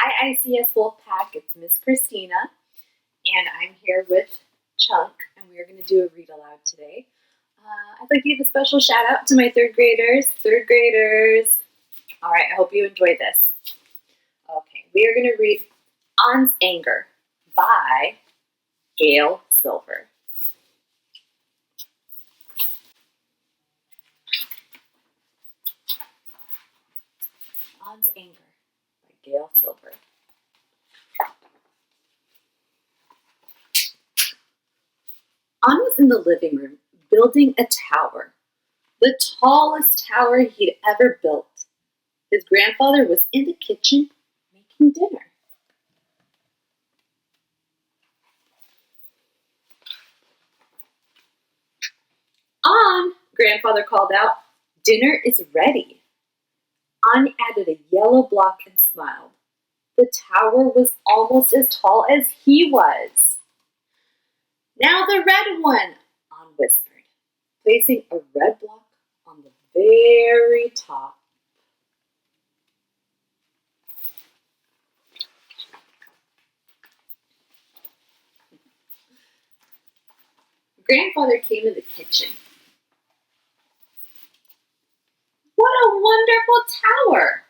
Hi, ICS Wolfpack. It's Miss Cristina, and I'm here with Chunk, and we are going to do a read aloud today. I'd like to give a special shout out to my third graders. All right, I hope you enjoy this. Okay, we are going to read On's Anger by Gail Silver. On's Anger by Gail Silver. On was in the living room building a tower, the tallest tower he'd ever built. His grandfather was in the kitchen making dinner. On, grandfather called out, dinner is ready. On added a yellow block and smiled. The tower was almost as tall as he was. Now the red one, On whispered, placing a red block on the very top. Grandfather came in the kitchen. What a wonderful tower!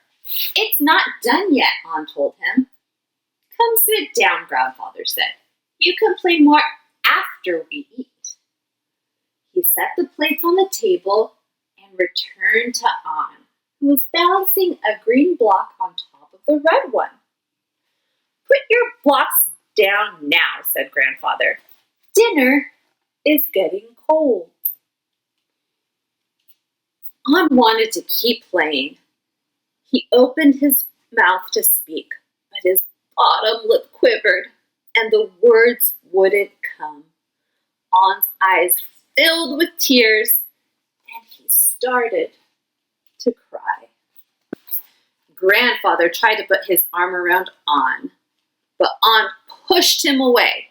It's not done yet, On told him. Come sit down, grandfather said. You can play more after we eat. He set the plates on the table and returned to On, who was balancing a green block on top of the red one. Put your blocks down now, said grandfather. Dinner is getting cold. On wanted to keep playing. He opened his mouth to speak, but his bottom lip quivered, and the words wouldn't come. On's eyes filled with tears, and he started to cry. Grandfather tried to put his arm around On, but On pushed him away,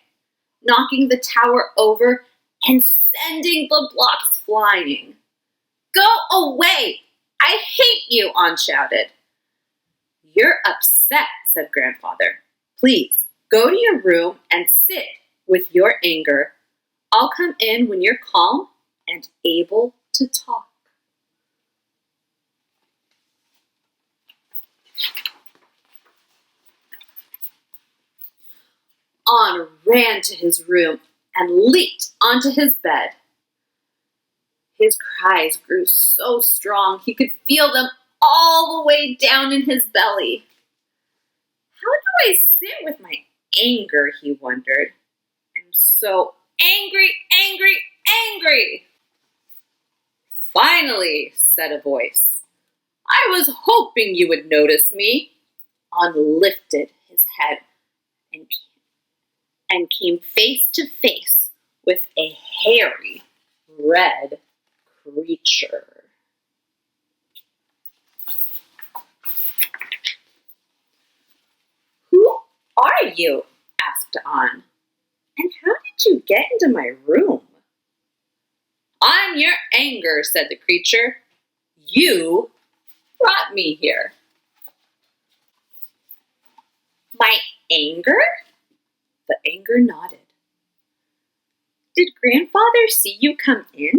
knocking the tower over and sending the blocks flying. Go away! I hate you, On shouted. You're upset, said grandfather. Please, go to your room and sit with your anger. I'll come in when you're calm and able to talk. On ran to his room and leaped onto his bed. His cries grew so strong he could feel them all the way down in his belly. How do I sit with my anger, he wondered. I'm so angry. Finally, said a voice. I was hoping you would notice me. On lifted his head and came face to face with a hairy, red creature. Who are you? Asked On. And how did you get into my room? I'm your anger, said the creature. You brought me here. My anger? The anger nodded. Did grandfather see you come in?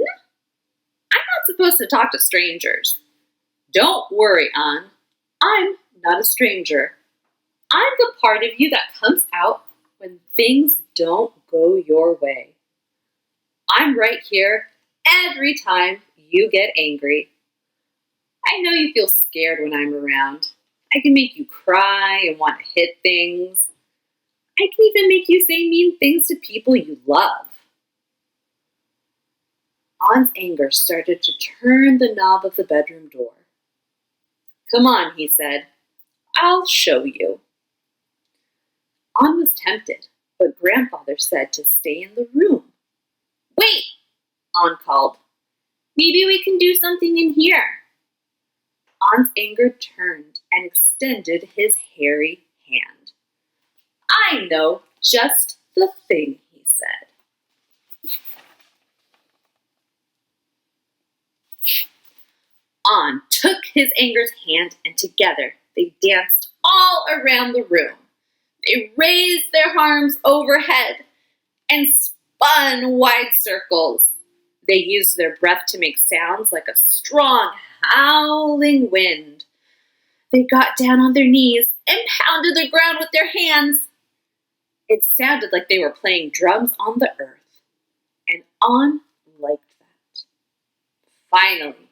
I'm not supposed to talk to strangers. Don't worry, On. I'm not a stranger. I'm the part of you that comes out when things don't go your way. I'm right here every time you get angry. I know you feel scared when I'm around. I can make you cry and want to hit things. I can even make you say mean things to people you love. On's anger started to turn the knob of the bedroom door. Come on, he said. I'll show you. On was tempted, but grandfather said to stay in the room. Wait, On called. Maybe we can do something in here. On's anger turned and extended his hairy hand. I know just the thing, he said. On took his anger's hand and together they danced all around the room. They raised their arms overhead and spun wide circles. They used their breath to make sounds like a strong, howling wind. They got down on their knees and pounded the ground with their hands. It sounded like they were playing drums on the earth, and On liked that. Finally,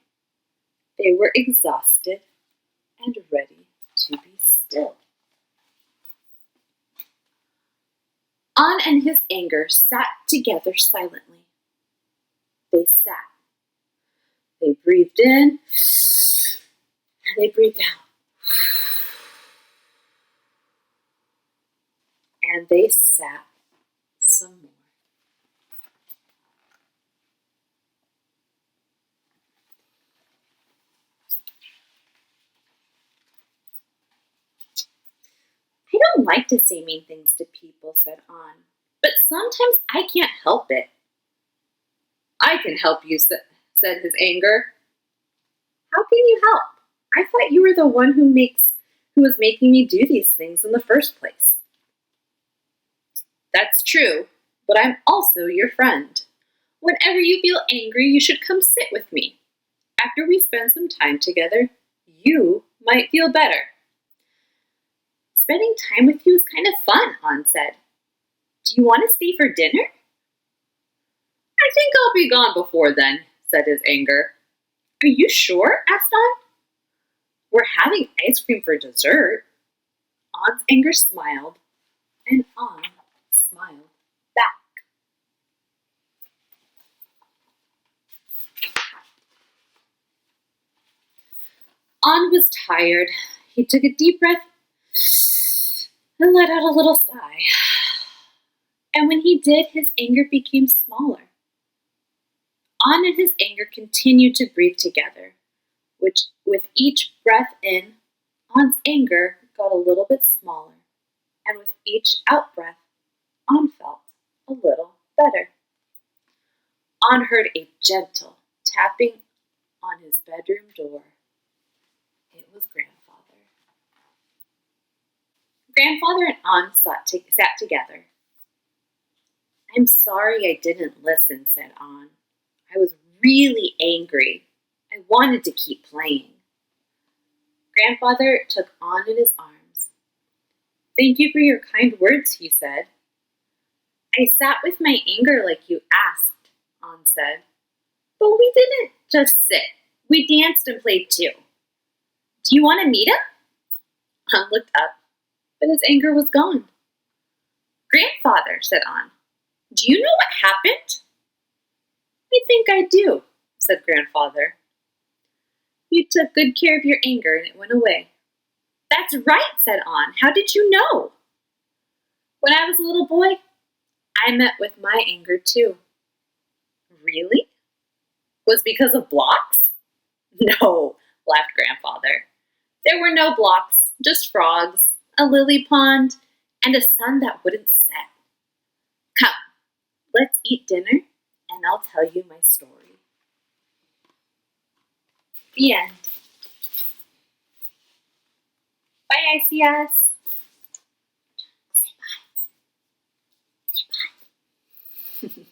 they were exhausted and ready to be still. On and his anger sat together silently. They sat. They breathed in, and they breathed out. And they sat some more. I don't like to say mean things to people, said On, but sometimes I can't help it. I can help you, said his anger. How can you help? I thought you were the one who was making me do these things in the first place. That's true, but I'm also your friend. Whenever you feel angry, you should come sit with me. After we spend some time together, you might feel better. Spending time with you is kind of fun, On said. Do you want to stay for dinner? I think I'll be gone before then, said his anger. Are you sure? Asked On. We're having ice cream for dessert. On's anger smiled, and On smiled back. On was tired. He took a deep breath and let out a little sigh. And when he did, his anger became smaller. On and his anger continued to breathe together, which with each breath in, On's anger got a little bit smaller, and with each out-breath, On felt a little better. On heard a gentle tapping on his bedroom door. It was Grandfather. Grandfather and On sat together. I'm sorry I didn't listen, said On. I was really angry. I wanted to keep playing. Grandfather took On in his arms. Thank you for your kind words, he said. I sat with my anger like you asked, On said. But we didn't just sit. We danced and played too. Do you want to meet him? On looked up, but his anger was gone. Grandfather, said On, do you know what happened? I think I do, said Grandfather. You took good care of your anger and it went away. That's right, said On. How did you know? When I was a little boy, I met with my anger too. Really? Was because of blocks? No, laughed Grandfather. There were no blocks, just frogs, a lily pond, and a sun that wouldn't set. Come, let's eat dinner, and I'll tell you my story. The end. Bye, ICS. Say bye. Say bye.